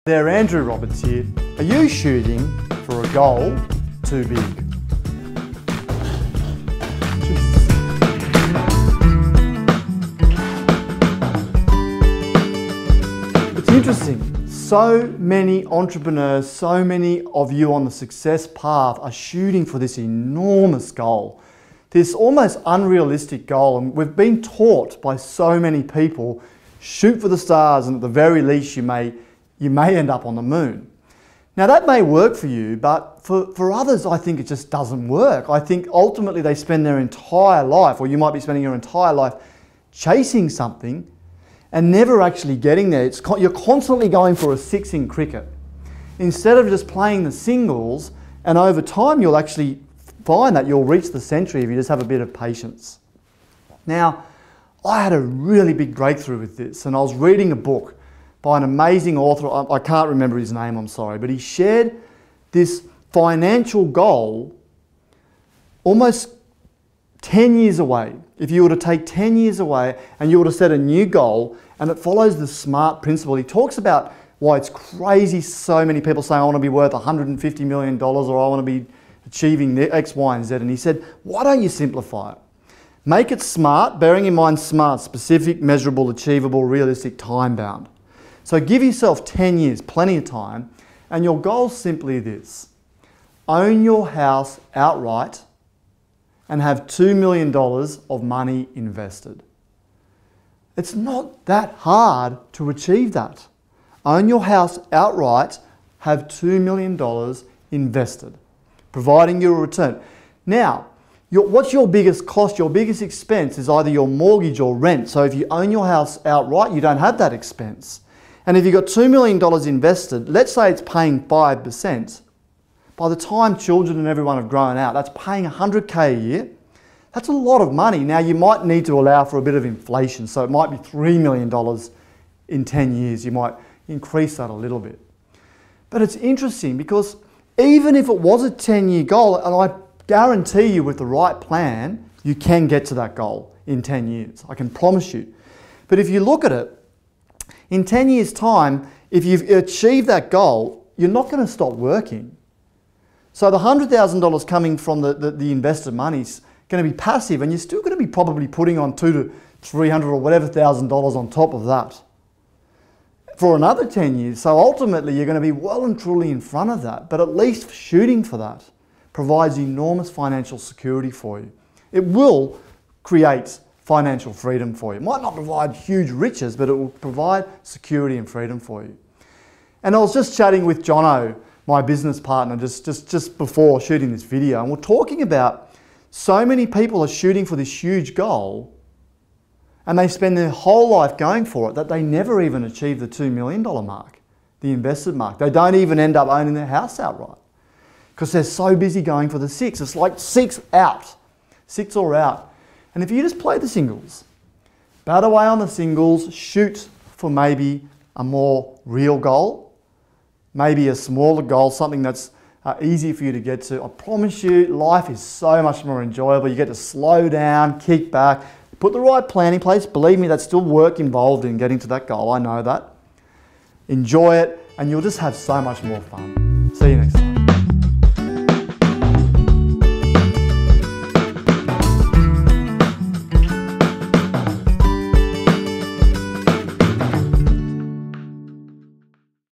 There, Andrew Roberts here. Are you shooting for a goal too big? It's interesting. So many entrepreneurs, so many of you on the success path are shooting for this enormous goal, this almost unrealistic goal. And we've been taught by so many people, shoot for the stars and at the very least you may end up on the moon. Now that may work for you, but for others I think it just doesn't work. I think ultimately they spend their entire life, or you might be spending your entire life chasing something and never actually getting there. You're constantly going for a six in cricket instead of just playing the singles, and over time you'll actually find that you'll reach the century if you just have a bit of patience. Now, I had a really big breakthrough with this, and I was reading a book by an amazing author. I can't remember his name, I'm sorry, but he shared this financial goal almost 10 years away. If you were to take 10 years away and you were to set a new goal, and it follows the S.M.A.R.T principle. He talks about why it's crazy so many people say, I want to be worth $150 million or I want to be achieving X, Y, and Z. And he said, why don't you simplify it? Make it SMART, bearing in mind SMART, specific, measurable, achievable, realistic, time-bound. So give yourself 10 years, plenty of time, and your goal's simply this: own your house outright and have $2 million of money invested. It's not that hard to achieve that. Own your house outright, have $2 million invested, providing you a return. Now, what's your biggest cost? Your biggest expense is either your mortgage or rent. So if you own your house outright, you don't have that expense. And if you've got $2 million invested, let's say it's paying 5%, by the time children and everyone have grown out, that's paying $100K a year. That's a lot of money. Now you might need to allow for a bit of inflation, so it might be $3 million in 10 years. You might increase that a little bit. But it's interesting because even if it was a 10-year goal, and I guarantee you with the right plan, you can get to that goal in 10 years. I can promise you. But if you look at it, in 10 years' time, if you've achieved that goal, you're not going to stop working. So the $100,000 coming from the invested money is going to be passive, and you're still going to be probably putting on $200 to $300 or whatever thousand dollars on top of that for another 10 years. So ultimately, you're going to be well and truly in front of that. But at least shooting for that provides enormous financial security for you. It will create financial freedom for you. It might not provide huge riches, but it will provide security and freedom for you. And I was just chatting with Jono, my business partner, just before shooting this video, and we're talking about so many people are shooting for this huge goal and they spend their whole life going for it that they never even achieve the $2 million mark, the invested mark. They don't even end up owning their house outright because they're so busy going for the six. It's like six or out. And if you just play the singles, bat away on the singles, shoot for maybe a more real goal, maybe a smaller goal, something that's easy for you to get to, I promise you life is so much more enjoyable. You get to slow down, kick back, put the right plan in place. Believe me, that's still work involved in getting to that goal. I know that. Enjoy it, and you'll just have so much more fun. See you next time.